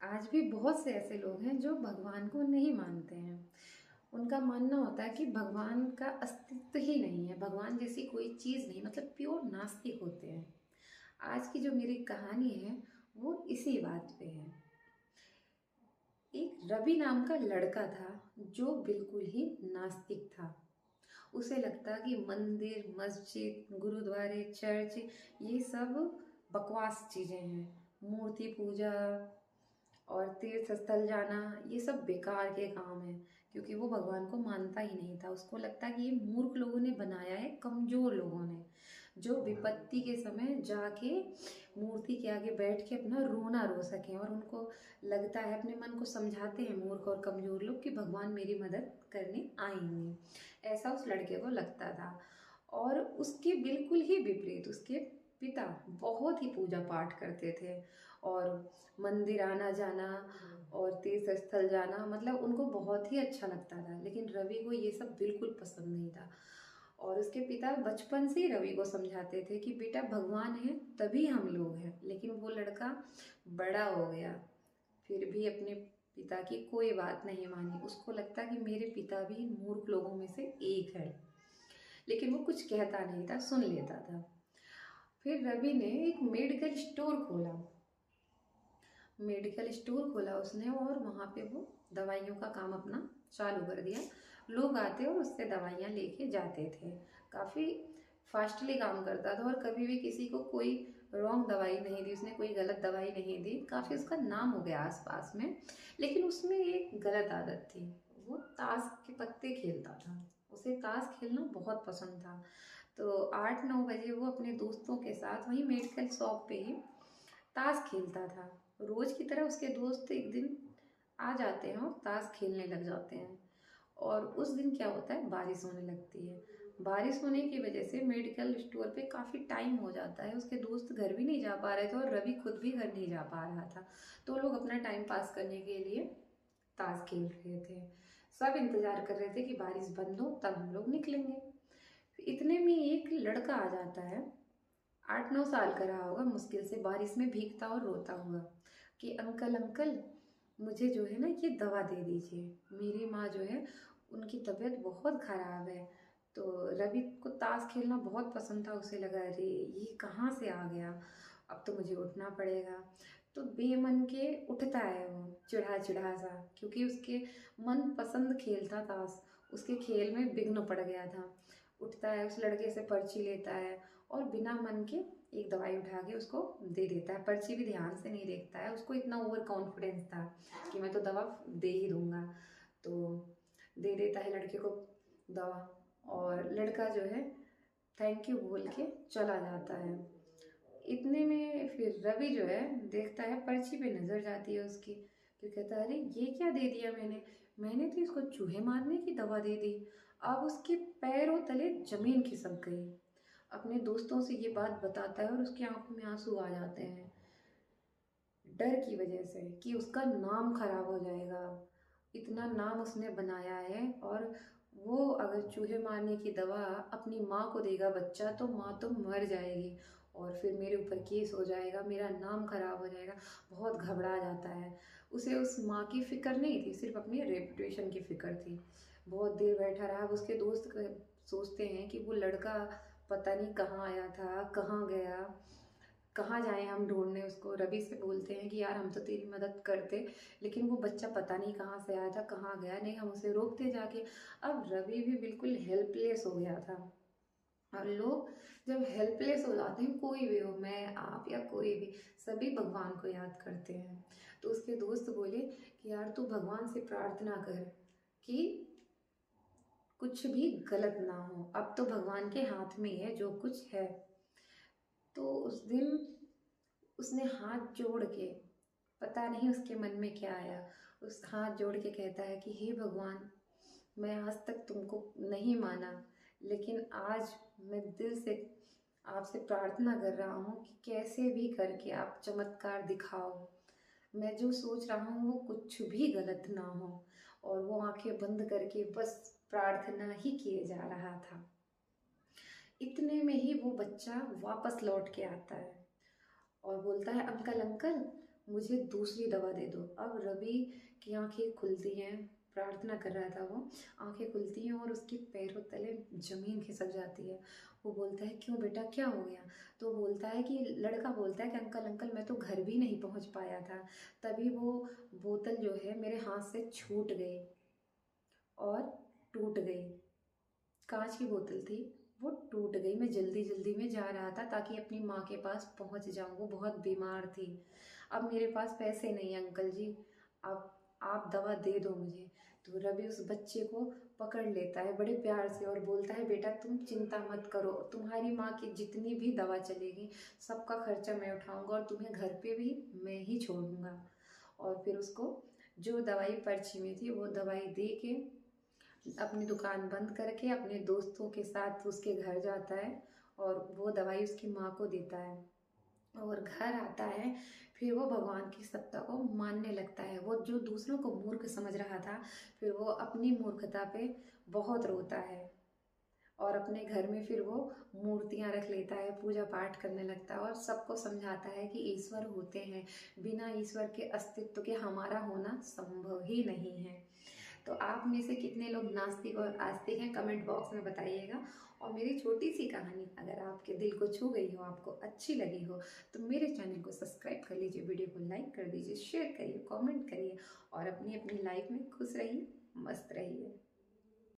आज भी बहुत से ऐसे लोग हैं जो भगवान को नहीं मानते हैं। उनका मानना होता है कि भगवान का अस्तित्व ही नहीं है, भगवान जैसी कोई चीज़ नहीं, मतलब प्योर नास्तिक होते हैं। आज की जो मेरी कहानी है वो इसी बात पे है। एक रवि नाम का लड़का था जो बिल्कुल ही नास्तिक था। उसे लगता कि मंदिर, मस्जिद, गुरुद्वारे, चर्च ये सब बकवास चीज़ें हैं। मूर्ति पूजा और तीर्थ स्थल जाना ये सब बेकार के काम है, क्योंकि वो भगवान को मानता ही नहीं था। उसको लगता कि ये मूर्ख लोगों ने बनाया है, कमज़ोर लोगों ने, जो विपत्ति के समय जाके मूर्ति के आगे बैठ के अपना रोना रो सकें। और उनको लगता है, अपने मन को समझाते हैं मूर्ख और कमज़ोर लोग, कि भगवान मेरी मदद करने आएंगे। ऐसा उस लड़के को लगता था। और उसके बिल्कुल ही विपरीत उसके पिता बहुत ही पूजा पाठ करते थे, और मंदिर आना जाना और तीर्थ स्थल जाना, मतलब उनको बहुत ही अच्छा लगता था। लेकिन रवि को ये सब बिल्कुल पसंद नहीं था। और उसके पिता बचपन से ही रवि को समझाते थे कि बेटा भगवान है तभी हम लोग हैं। लेकिन वो लड़का बड़ा हो गया, फिर भी अपने पिता की कोई बात नहीं मानी। उसको लगता कि मेरे पिता भी मूर्ख लोगों में से एक है। लेकिन वो कुछ कहता नहीं था, सुन लेता था। फिर रवि ने एक मेडिकल स्टोर खोला। मेडिकल स्टोर खोला उसने, और वहाँ पे वो दवाइयों का काम अपना चालू कर दिया। लोग आते और उससे दवाइयाँ लेके जाते थे। काफ़ी फास्टली काम करता था, और कभी भी किसी को कोई रॉन्ग दवाई नहीं दी उसने, कोई गलत दवाई नहीं दी। काफ़ी उसका नाम हो गया आसपास में। लेकिन उसमें एक गलत आदत थी, वो ताश के पत्ते खेलता था। उसे ताश खेलना बहुत पसंद था। तो 8-9 बजे वो अपने दोस्तों के साथ वहीं मेडिकल शॉप पे ही ताश खेलता था। रोज की तरह उसके दोस्त एक दिन आ जाते हैं और ताश खेलने लग जाते हैं। और उस दिन क्या होता है, बारिश होने लगती है। बारिश होने की वजह से मेडिकल स्टोर पे काफ़ी टाइम हो जाता है। उसके दोस्त घर भी नहीं जा पा रहे थे, और रवि खुद भी घर नहीं जा पा रहा था। तो लोग अपना टाइम पास करने के लिए ताश खेल रहे थे। सब इंतजार कर रहे थे कि बारिश बंद हो तब हम लोग निकलेंगे। इतने में एक लड़का आ जाता है, 8-9 साल का रहा होगा मुश्किल से, बारिश में भीगता और रोता हुआ, कि अंकल अंकल मुझे जो है ना ये दवा दे दीजिए, मेरी माँ जो है उनकी तबीयत बहुत ख़राब है। तो रवि को ताश खेलना बहुत पसंद था। उसे लगा अरे ये कहाँ से आ गया, अब तो मुझे उठना पड़ेगा। तो बेमन के उठता है वो, चिढ़ा चिढ़ा सा, क्योंकि उसके मन पसंद खेल था ताश, उसके खेल में विघ्न पड़ गया था। उठता है, उस लड़के से पर्ची लेता है, और बिना मन के एक दवाई उठा के उसको दे देता है। पर्ची भी ध्यान से नहीं देखता है, उसको इतना ओवर कॉन्फिडेंस था कि मैं तो दवा दे ही दूंगा। तो दे देता है लड़के को दवा, और लड़का जो है थैंक यू बोल के चला जाता है। इतने में फिर रवि जो है देखता है, पर्ची पे नजर जाती है उसकी। फिर कहता है अरे ये क्या दे दिया मैंने, मैंने तो इसको चूहे मारने की दवा दे दी। अब उसके पैरों तले जमीन खिसक गई। अपने दोस्तों से ये बात बताता है, और उसकी आंखों में आंसू आ जाते हैं, डर की वजह से कि उसका नाम खराब हो जाएगा। इतना नाम उसने बनाया है, और वो अगर चूहे मारने की दवा अपनी माँ को देगा बच्चा, तो माँ तो मर जाएगी, और फिर मेरे ऊपर केस हो जाएगा, मेरा नाम खराब हो जाएगा। बहुत घबरा जाता है। उसे उस माँ की फिक्र नहीं थी, सिर्फ अपनी रेपुटेशन की फिक्र थी। बहुत देर बैठा रहा। उसके दोस्त सोचते हैं कि वो लड़का पता नहीं कहाँ आया था, कहाँ गया, कहाँ जाएं हम ढूंढने उसको। रवि से बोलते हैं कि यार हम तो तेरी मदद करते, लेकिन वो बच्चा पता नहीं कहाँ से आया था, कहाँ गया, नहीं हम उसे रोकते जाके। अब रवि भी बिल्कुल हेल्पलेस हो गया था। और लोग जब हेल्पलेस हो जाते हैं, कोई भी हो, मैं आप या कोई भी, सभी भगवान को याद करते हैं। तो उसके दोस्त बोले कि यार तू भगवान से प्रार्थना कर कि कुछ भी गलत ना हो, अब तो भगवान के हाथ में ही है जो कुछ है। तो उस दिन उसने हाथ जोड़ के, पता नहीं उसके मन में क्या आया, उस हाथ जोड़ के कहता है कि हे भगवान, मैं आज तक तुमको नहीं माना, लेकिन आज मैं दिल से आपसे प्रार्थना कर रहा हूँ कि कैसे भी करके आप चमत्कार दिखाओ। मैं जो सोच रहा हूँ वो कुछ भी गलत ना हो। और वो आंखें बंद करके बस प्रार्थना ही किए जा रहा था। इतने में ही वो बच्चा वापस लौट के आता है, और बोलता है अंकल अंकल मुझे दूसरी दवा दे दो। अब रवि की आंखें खुलती हैं, प्रार्थना कर रहा था वो, आंखें खुलती हैं और उसके पैरों तले ज़मीन खिसक जाती है। वो बोलता है क्यों बेटा, क्या हो गया? तो बोलता है कि लड़का बोलता है कि अंकल अंकल मैं तो घर भी नहीं पहुंच पाया था, तभी वो बोतल जो है मेरे हाथ से छूट गई और टूट गई। कांच की बोतल थी, वो टूट गई। मैं जल्दी जल्दी में जा रहा था ताकि अपनी माँ के पास पहुंच जाऊं, वो बहुत बीमार थी। अब मेरे पास पैसे नहीं है अंकल जी, अब आप दवा दे दो मुझे। तो रवि उस बच्चे को पकड़ लेता है बड़े प्यार से और बोलता है बेटा तुम चिंता मत करो, तुम्हारी माँ की जितनी भी दवा चलेगी सबका खर्चा मैं उठाऊंगा और तुम्हें घर पे भी मैं ही छोड़ूंगा। और फिर उसको जो दवाई पर्ची में थी वो दवाई दे के अपनी दुकान बंद करके अपने दोस्तों के साथ उसके घर जाता है और वो दवाई उसकी माँ को देता है और घर आता है। फिर वो भगवान की सत्ता को मानने लगता है। वो जो दूसरों को मूर्ख समझ रहा था, फिर वो अपनी मूर्खता पे बहुत रोता है और अपने घर में फिर वो मूर्तियां रख लेता है, पूजा पाठ करने लगता है और सबको समझाता है कि ईश्वर होते हैं, बिना ईश्वर के अस्तित्व के हमारा होना संभव ही नहीं है। तो आप में से कितने लोग नास्तिक और आस्तिक हैं, कमेंट बॉक्स में बताइएगा। और मेरी छोटी सी कहानी अगर आपके दिल को छू गई हो, आपको अच्छी लगी हो, तो मेरे चैनल को सब्सक्राइब कर लीजिए, वीडियो को लाइक कर दीजिए, शेयर करिए, कमेंट करिए और अपनी अपनी लाइफ में खुश रहिए, मस्त रहिए।